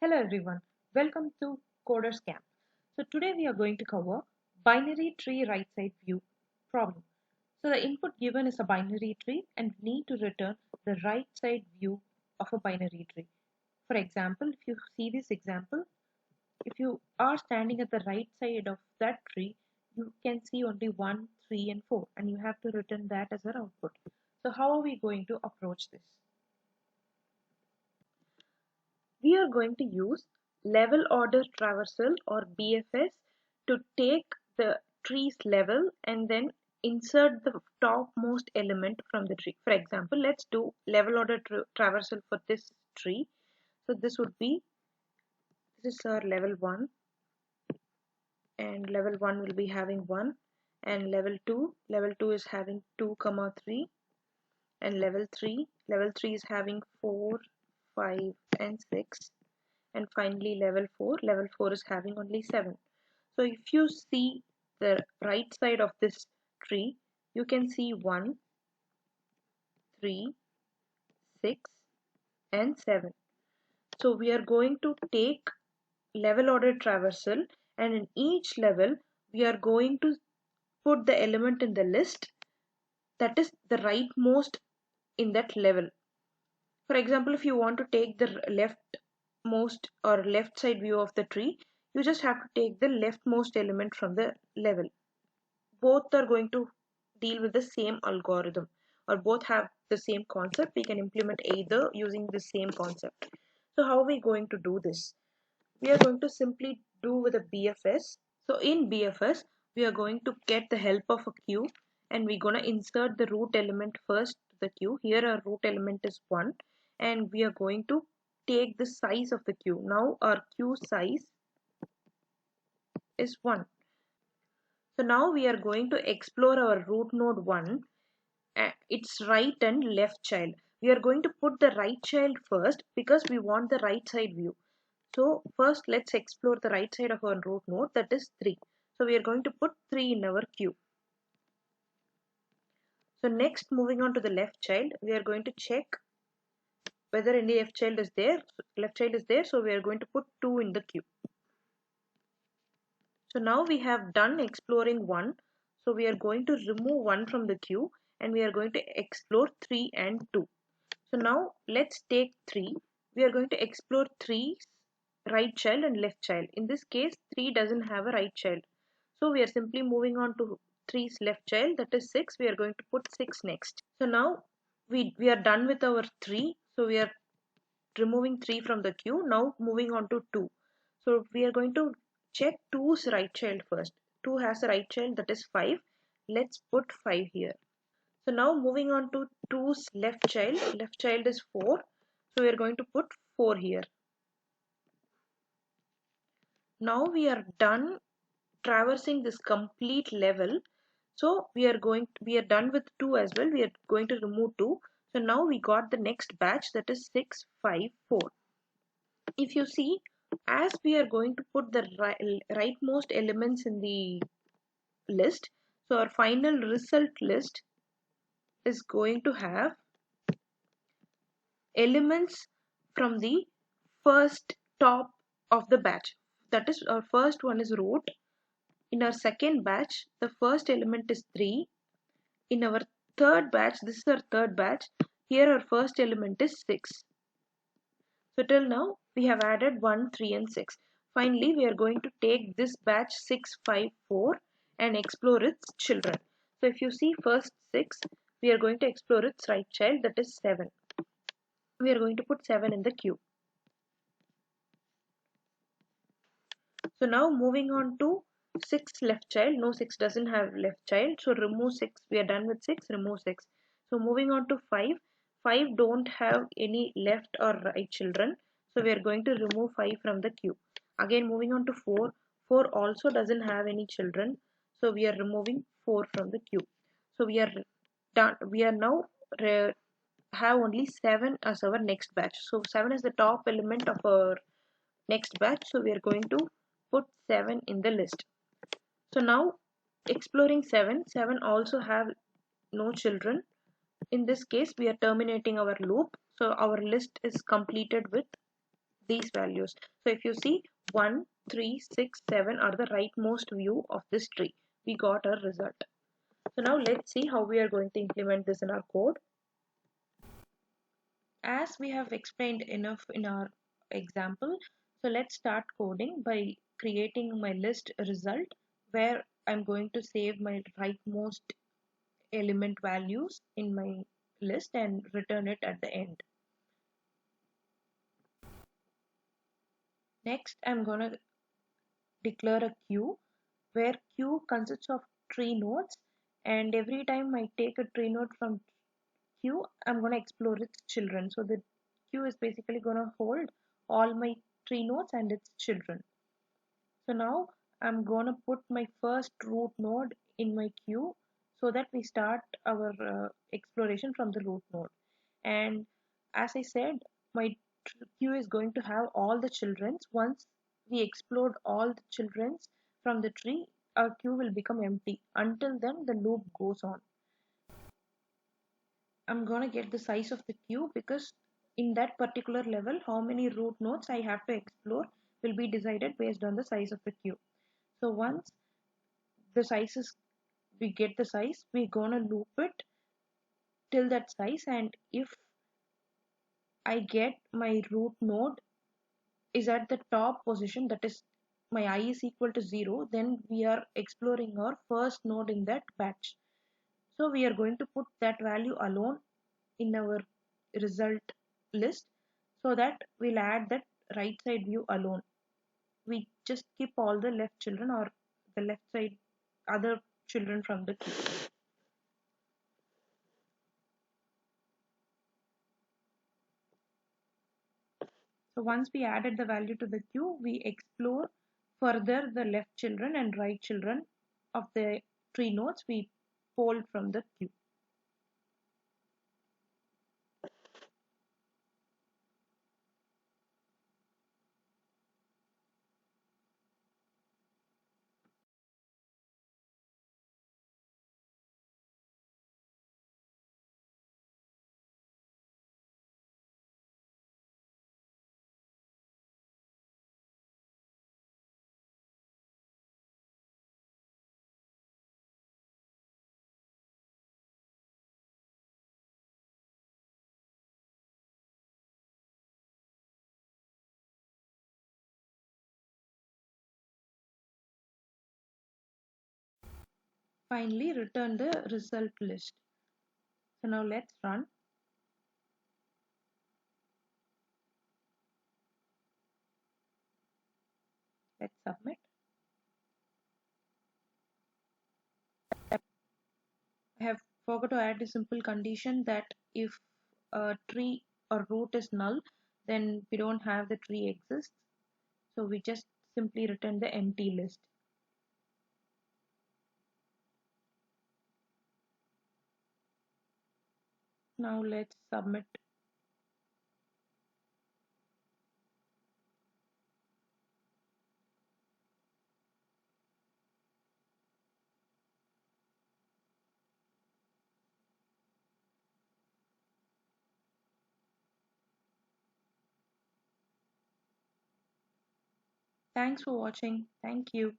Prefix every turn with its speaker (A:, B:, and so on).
A: Hello everyone, welcome to Coders Camp. So today we are going to cover binary tree right side view problem. So the input given is a binary tree and we need to return the right side view of a binary tree. For example, if you see this example, if you are standing at the right side of that tree, you can see only 1, 3 and 4 and you have to return that as our output. So how are we going to approach this? We are going to use level order traversal or BFS to take the tree's level and then insert the topmost element from the tree. For example, let's do level order traversal for this tree. So this is our level 1 and level 1 will be having 1 and level 2 is having 2 comma 3 and level 3 is having 4, 5 and 6. And finally level 4 is having only 7. So if you see the right side of this tree, you can see 1, 3, 6 and 7. So we are going to take level order traversal and in each level we are going to put the element in the list that is the rightmost in that level. For example, if you want to take the leftmost or left side view of the tree, you just have to take the leftmost element from the level. Both are going to deal with the same algorithm or both have the same concept. We can implement either using the same concept. So how are we going to do this? We are going to simply do with a BFS. So in BFS, we are going to get the help of a queue and we're going to insert the root element first to the queue. Here our root element is 1 and we are going to take the size of the queue. Now our queue size is 1. So now we are going to explore our root node 1, its right and left child. We are going to put the right child first because we want the right side view. So first let's explore the right side of our root node, that is 3. So we are going to put 3 in our queue. So next, moving on to the left child, we are going to check whether any left child is there. So we are going to put 2 in the queue. So now we have done exploring 1. So we are going to remove 1 from the queue and we are going to explore 3 and 2. So now let's take 3. We are going to explore 3's right child and left child. In this case, 3 doesn't have a right child. So we are simply moving on to 3's left child, that is 6. We are going to put 6 next. So now we are done with our 3. So we are removing 3 from the queue. Now moving on to 2. So we are going to check 2's right child first. 2 has a right child, that is 5. Let's put 5 here. So now moving on to 2's left child is 4. So we are going to put 4 here. Now we are done traversing this complete level. So we are done with 2 as well. We are going to remove 2. So now we got the next batch, that is 6, 5, 4. If you see, as we are going to put the rightmost elements in the list, so our final result list is going to have elements from the first top of the batch. That is, our first one is root. In our second batch, the first element is 3. In our third batch, this is our third batch, here our first element is 6. So till now we have added 1, 3 and 6. Finally, we are going to take this batch 6, 5, 4 and explore its children. So if you see first 6, we are going to explore its right child, that is 7. We are going to put 7 in the queue. So now moving on to 6 left child. No, 6 doesn't have left child. So remove 6. We are done with 6. Remove 6. So moving on to 5. 5 don't have any left or right children. So we are going to remove 5 from the queue. Again moving on to 4. 4 also doesn't have any children. So we are removing 4 from the queue. So we are done. We are now have only 7 as our next batch. So 7 is the top element of our next batch. So we are going to put 7 in the list. So now exploring 7 also have no children. In this case we are terminating our loop. So our list is completed with these values. So if you see 1, 3, 6, 7 are the rightmost view of this tree. We got our result. So now let's see how we are going to implement this in our code. As we have explained enough in our example, so let's start coding by creating my list result where I'm going to save my rightmost element values in my list and return it at the end. Next, I'm going to declare a queue where queue consists of tree nodes, and every time I take a tree node from queue, I'm going to explore its children. So the queue is basically going to hold all my tree nodes and its children. So now I'm going to put my first root node in my queue so that we start our exploration from the root node. And as I said, my queue is going to have all the childrens. Once we explode all the childrens from the tree, our queue will become empty. Until then, the loop goes on. I'm going to get the size of the queue because in that particular level, how many root nodes I have to explore will be decided based on the size of the queue. So once the sizes we get the size, we're gonna loop it till that size, and if I get my root node is at the top position, that is my I is equal to 0, then we are exploring our first node in that batch. So we are going to put that value alone in our result list so that we'll add that right side view alone. We just keep all the left children or the left side other children from the queue. So once we added the value to the queue, we explore further the left children and right children of the tree nodes we pulled from the queue. Finally, return the result list. So now let's run. Let's submit. I have forgot to add a simple condition that if a tree or root is null, then we don't have the tree exists. So we just simply return the empty list. Now let's submit. Thanks for watching. Thank you.